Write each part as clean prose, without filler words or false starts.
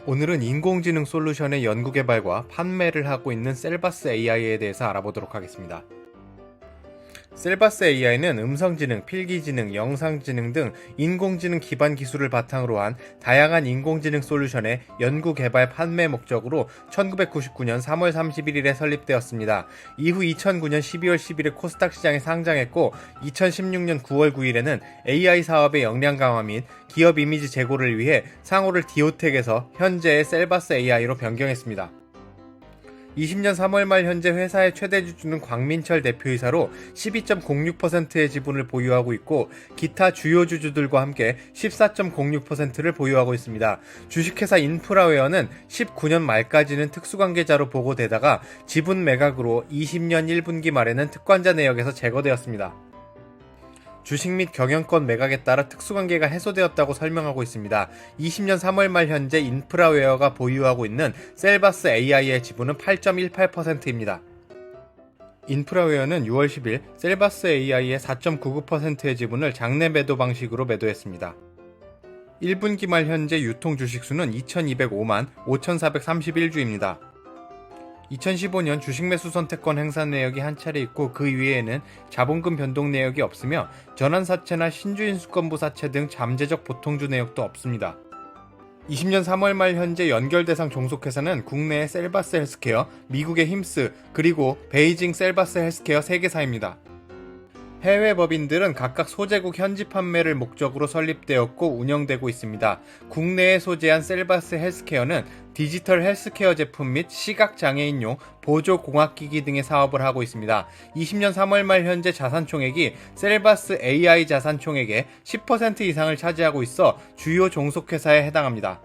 오늘은 인공지능 솔루션의 연구개발과 판매를 하고 있는 셀바스 AI에 대해서 알아보도록 하겠습니다. 셀바스 AI는 음성지능, 필기지능, 영상지능 등 인공지능 기반 기술을 바탕으로 한 다양한 인공지능 솔루션의 연구, 개발, 판매 목적으로 1999년 3월 31일에 설립되었습니다. 이후 2009년 12월 10일에 코스닥 시장에 상장했고 2016년 9월 9일에는 AI 사업의 역량 강화 및 기업 이미지 제고를 위해 상호를 디오텍에서 현재의 셀바스 AI로 변경했습니다. 20년 3월 말 현재 회사의 최대 주주는 광민철 대표이사로 12.06%의 지분을 보유하고 있고 기타 주요 주주들과 함께 14.06%를 보유하고 있습니다. 주식회사 인프라웨어는 19년 말까지는 특수관계자로 보고되다가 지분 매각으로 20년 1분기 말에는 특관자 내역에서 제거되었습니다. 주식 및 경영권 매각에 따라 특수관계가 해소되었다고 설명하고 있습니다. 20년 3월 말 현재 인프라웨어가 보유하고 있는 셀바스 AI의 지분은 8.18%입니다. 인프라웨어는 6월 10일 셀바스 AI의 4.99%의 지분을 장내 매도 방식으로 매도했습니다. 1분기 말 현재 유통 주식수는 2205만 5431주입니다. 2015년 주식 매수 선택권 행사 내역이 한 차례 있고 그 위에는 자본금 변동 내역이 없으며 전환사채나 신주인 수권부 사채 등 잠재적 보통주 내역도 없습니다. 20년 3월 말 현재 연결 대상 종속회사는 국내의 셀바스 헬스케어, 미국의 힘스, 그리고 베이징 셀바스 헬스케어 3개사입니다. 해외 법인들은 각각 소재국 현지 판매를 목적으로 설립되었고 운영되고 있습니다. 국내에 소재한 셀바스 헬스케어는 디지털 헬스케어 제품 및 시각장애인용 보조공학기기 등의 사업을 하고 있습니다. 20년 3월 말 현재 자산총액이 셀바스 AI 자산총액의 10% 이상을 차지하고 있어 주요 종속회사에 해당합니다.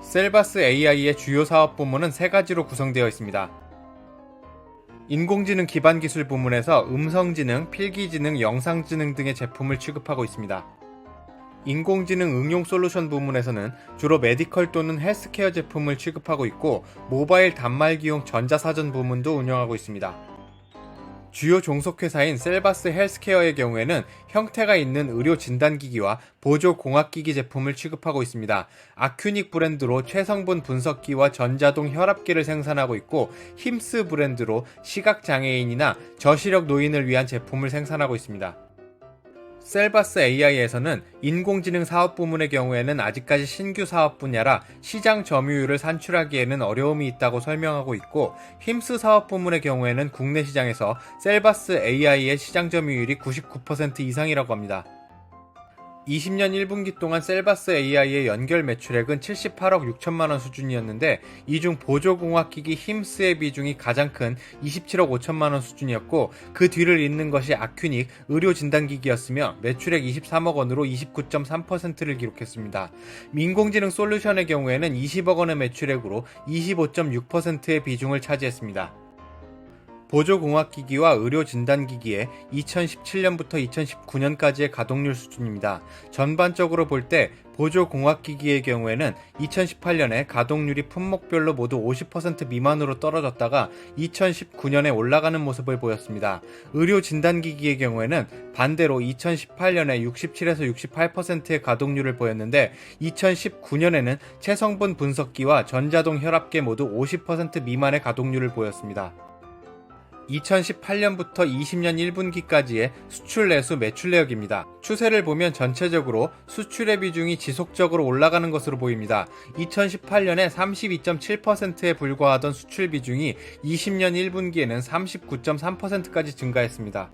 셀바스 AI의 주요 사업 부문은 3가지로 구성되어 있습니다. 인공지능 기반 기술 부문에서 음성지능, 필기지능, 영상지능 등의 제품을 취급하고 있습니다. 인공지능 응용 솔루션 부문에서는 주로 메디컬 또는 헬스케어 제품을 취급하고 있고 모바일 단말기용 전자사전 부문도 운영하고 있습니다. 주요 종속회사인 셀바스 헬스케어의 경우에는 형태가 있는 의료 진단기기와 보조공학기기 제품을 취급하고 있습니다. 아큐닉 브랜드로 최성분 분석기와 전자동 혈압기를 생산하고 있고 힘스 브랜드로 시각장애인이나 저시력 노인을 위한 제품을 생산하고 있습니다. 셀바스 AI에서는 인공지능 사업 부문의 경우에는 아직까지 신규 사업 분야라 시장 점유율을 산출하기에는 어려움이 있다고 설명하고 있고 힘스 사업 부문의 경우에는 국내 시장에서 셀바스 AI의 시장 점유율이 99% 이상이라고 합니다. 20년 1분기 동안 셀바스 AI의 연결 매출액은 78억 6천만원 수준이었는데 이 중 보조공학기기 힘스의 비중이 가장 큰 27억 5천만원 수준이었고 그 뒤를 잇는 것이 아큐닉 의료진단기기였으며 매출액 23억 원으로 29.3%를 기록했습니다. 인공지능 솔루션의 경우에는 20억 원의 매출액으로 25.6%의 비중을 차지했습니다. 보조공학기기와 의료진단기기의 2017년부터 2019년까지의 가동률 수준입니다. 전반적으로 볼 때 보조공학기기의 경우에는 2018년에 가동률이 품목별로 모두 50% 미만으로 떨어졌다가 2019년에 올라가는 모습을 보였습니다. 의료진단기기의 경우에는 반대로 2018년에 67에서 68%의 가동률을 보였는데 2019년에는 체성분 분석기와 전자동 혈압계 모두 50% 미만의 가동률을 보였습니다. 2018년부터 20년 1분기까지의 수출 내수 매출 내역입니다. 추세를 보면 전체적으로 수출의 비중이 지속적으로 올라가는 것으로 보입니다. 2018년에 32.7%에 불과하던 수출 비중이 20년 1분기에는 39.3%까지 증가했습니다.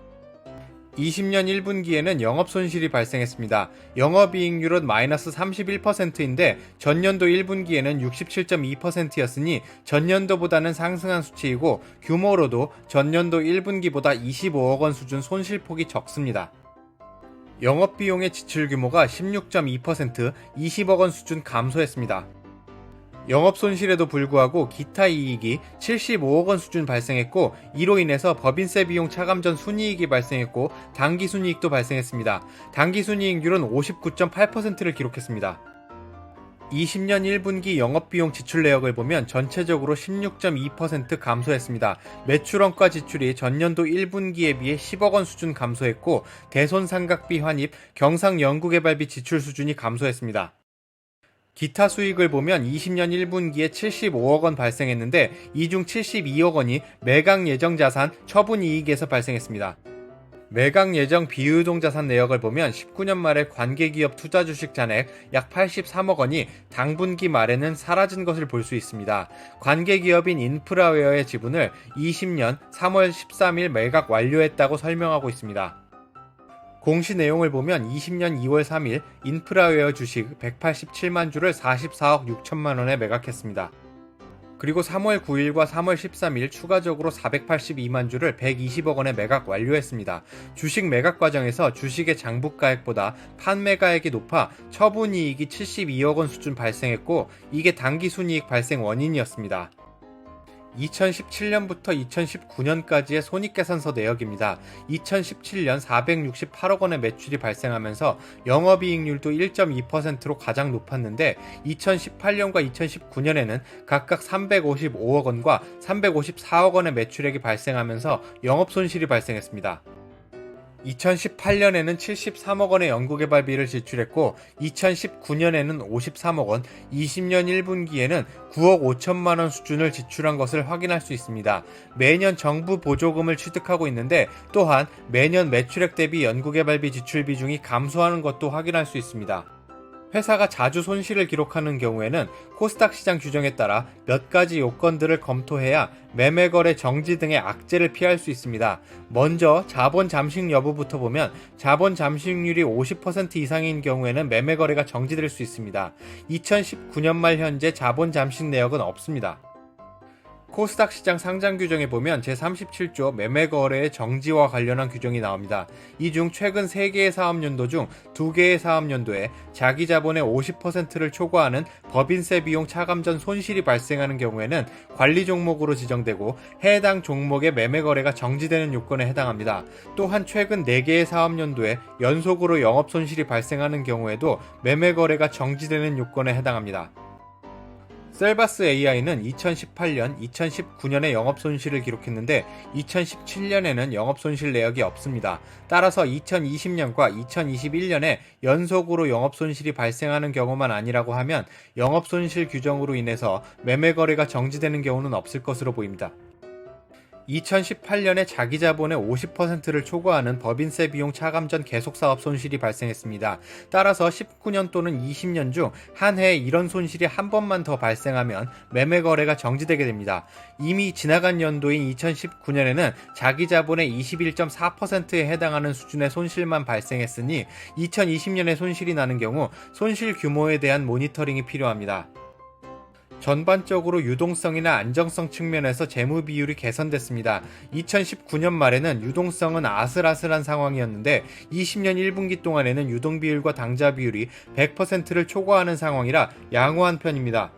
20년 1분기에는 영업손실이 발생했습니다. 영업이익률은 마이너스 31%인데 전년도 1분기에는 67.2%였으니 전년도보다는 상승한 수치이고 규모로도 전년도 1분기보다 25억 원 수준 손실폭이 적습니다. 영업비용의 지출 규모가 16.2%, 20억 원 수준 감소했습니다. 영업손실에도 불구하고 기타 이익이 75억 원 수준 발생했고 이로 인해서 법인세 비용 차감 전 순이익이 발생했고 당기순이익도 발생했습니다. 당기순이익률은 59.8%를 기록했습니다. 20년 1분기 영업비용 지출 내역을 보면 전체적으로 16.2% 감소했습니다. 매출원가 지출이 전년도 1분기에 비해 10억 원 수준 감소했고 대손상각비 환입, 경상연구개발비 지출 수준이 감소했습니다. 기타 수익을 보면 20년 1분기에 75억 원 발생했는데 이 중 72억 원이 매각 예정 자산 처분 이익에서 발생했습니다. 매각 예정 비유동 자산 내역을 보면 19년 말에 관계기업 투자 주식 잔액 약 83억 원이 당분기 말에는 사라진 것을 볼 수 있습니다. 관계기업인 인프라웨어의 지분을 20년 3월 13일 매각 완료했다고 설명하고 있습니다. 공시 내용을 보면 20년 2월 3일 인프라웨어 주식 187만 주를 44억 6천만 원에 매각했습니다. 그리고 3월 9일과 3월 13일 추가적으로 482만 주를 120억 원에 매각 완료했습니다. 주식 매각 과정에서 주식의 장부가액보다 판매가액이 높아 처분이익이 72억 원 수준 발생했고 이게 당기순이익 발생 원인이었습니다. 2017년부터 2019년까지의 손익계산서 내역입니다. 2017년 468억 원의 매출이 발생하면서 영업이익률도 1.2%로 가장 높았는데 2018년과 2019년에는 각각 355억 원과 354억 원의 매출액이 발생하면서 영업손실이 발생했습니다. 2018년에는 73억 원의 연구개발비를 지출했고 2019년에는 53억 원, 20년 1분기에는 9억 5천만 원 수준을 지출한 것을 확인할 수 있습니다. 매년 정부 보조금을 취득하고 있는데 또한 매년 매출액 대비 연구개발비 지출 비중이 감소하는 것도 확인할 수 있습니다. 회사가 자주 손실을 기록하는 경우에는 코스닥 시장 규정에 따라 몇 가지 요건들을 검토해야 매매거래 정지 등의 악재를 피할 수 있습니다. 먼저 자본 잠식 여부부터 보면 자본 잠식률이 50% 이상인 경우에는 매매거래가 정지될 수 있습니다. 2019년 말 현재 자본 잠식 내역은 없습니다. 코스닥 시장 상장 규정에 보면 제37조 매매거래의 정지와 관련한 규정이 나옵니다. 이 중 최근 3개의 사업연도 중 2개의 사업연도에 자기자본의 50%를 초과하는 법인세 비용 차감 전 손실이 발생하는 경우에는 관리 종목으로 지정되고 해당 종목의 매매거래가 정지되는 요건에 해당합니다. 또한 최근 4개의 사업연도에 연속으로 영업손실이 발생하는 경우에도 매매거래가 정지되는 요건에 해당합니다. 셀바스 AI는 2018년, 2019년에 영업손실을 기록했는데 2017년에는 영업손실 내역이 없습니다. 따라서 2020년과 2021년에 연속으로 영업손실이 발생하는 경우만 아니라고 하면 영업손실 규정으로 인해서 매매거래가 정지되는 경우는 없을 것으로 보입니다. 2018년에 자기자본의 50%를 초과하는 법인세 비용 차감 전 계속사업 손실이 발생했습니다. 따라서 19년 또는 20년 중 한 해에 이런 손실이 한 번만 더 발생하면 매매거래가 정지되게 됩니다. 이미 지나간 연도인 2019년에는 자기자본의 21.4%에 해당하는 수준의 손실만 발생했으니 2020년에 손실이 나는 경우 손실 규모에 대한 모니터링이 필요합니다. 전반적으로 유동성이나 안정성 측면에서 재무 비율이 개선됐습니다. 2019년 말에는 유동성은 아슬아슬한 상황이었는데 20년 1분기 동안에는 유동 비율과 당좌 비율이 100%를 초과하는 상황이라 양호한 편입니다.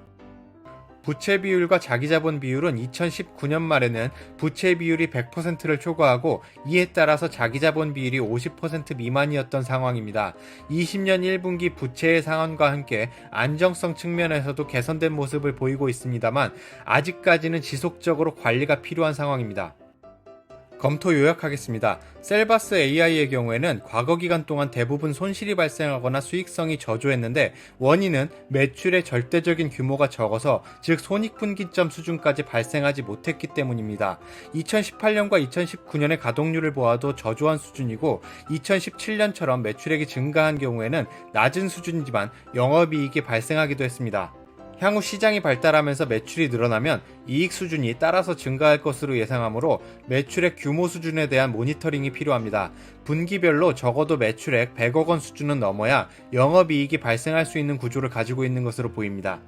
부채 비율과 자기자본 비율은 2019년 말에는 부채 비율이 100%를 초과하고 이에 따라서 자기자본 비율이 50% 미만이었던 상황입니다. 20년 1분기 부채의 상환과 함께 안정성 측면에서도 개선된 모습을 보이고 있습니다만 아직까지는 지속적으로 관리가 필요한 상황입니다. 검토 요약하겠습니다. 셀바스 AI의 경우에는 과거 기간 동안 대부분 손실이 발생하거나 수익성이 저조했는데 원인은 매출의 절대적인 규모가 적어서 즉 손익분기점 수준까지 발생하지 못했기 때문입니다. 2018년과 2019년의 가동률을 보아도 저조한 수준이고 2017년처럼 매출액이 증가한 경우에는 낮은 수준이지만 영업이익이 발생하기도 했습니다. 향후 시장이 발달하면서 매출이 늘어나면 이익 수준이 따라서 증가할 것으로 예상하므로 매출액 규모 수준에 대한 모니터링이 필요합니다. 분기별로 적어도 매출액 100억 원 수준은 넘어야 영업이익이 발생할 수 있는 구조를 가지고 있는 것으로 보입니다.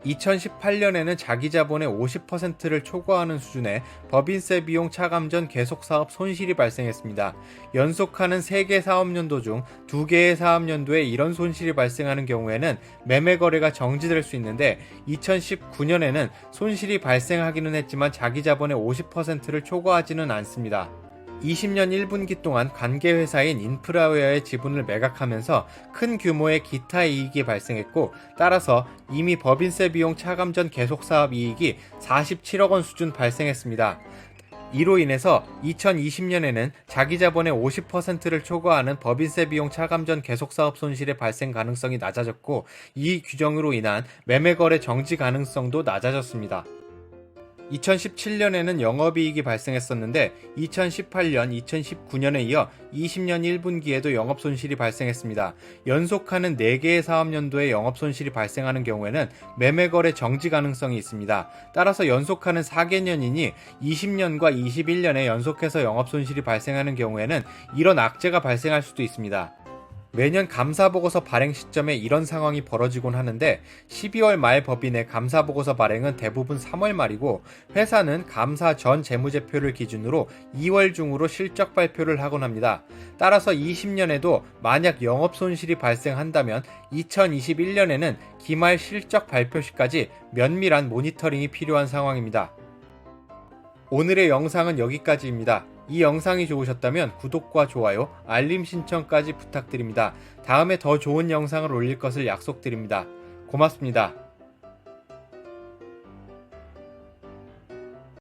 2018년에는 자기자본의 50%를 초과하는 수준의 법인세 비용 차감 전 계속사업 손실이 발생했습니다. 연속하는 3개 사업연도 중 2개의 사업연도에 이런 손실이 발생하는 경우에는 매매거래가 정지될 수 있는데 2019년에는 손실이 발생하기는 했지만 자기자본의 50%를 초과하지는 않습니다. 20년 1분기 동안 관계회사인 인프라웨어의 지분을 매각하면서 큰 규모의 기타 이익이 발생했고 따라서 이미 법인세 비용 차감 전 계속사업 이익이 47억 원 수준 발생했습니다. 이로 인해서 2020년에는 자기 자본의 50%를 초과하는 법인세 비용 차감 전 계속사업 손실의 발생 가능성이 낮아졌고, 이 규정으로 인한 매매거래 정지 가능성도 낮아졌습니다. 2017년에는 영업이익이 발생했었는데 2018년, 2019년에 이어 20년 1분기에도 영업손실이 발생했습니다. 연속하는 4개의 사업연도에 영업손실이 발생하는 경우에는 매매거래 정지 가능성이 있습니다. 따라서 연속하는 4개년이니 20년과 21년에 연속해서 영업손실이 발생하는 경우에는 이런 악재가 발생할 수도 있습니다. 매년 감사보고서 발행 시점에 이런 상황이 벌어지곤 하는데 12월 말 법인의 감사보고서 발행은 대부분 3월 말이고, 회사는 감사 전 재무제표를 기준으로 2월 중으로 실적 발표를 하곤 합니다. 따라서 20년에도 만약 영업손실이 발생한다면 2021년에는 기말 실적 발표 시까지 면밀한 모니터링이 필요한 상황입니다. 오늘의 영상은 여기까지입니다. 이 영상이 좋으셨다면 구독과 좋아요, 알림 신청까지 부탁드립니다. 다음에 더 좋은 영상을 올릴 것을 약속드립니다. 고맙습니다.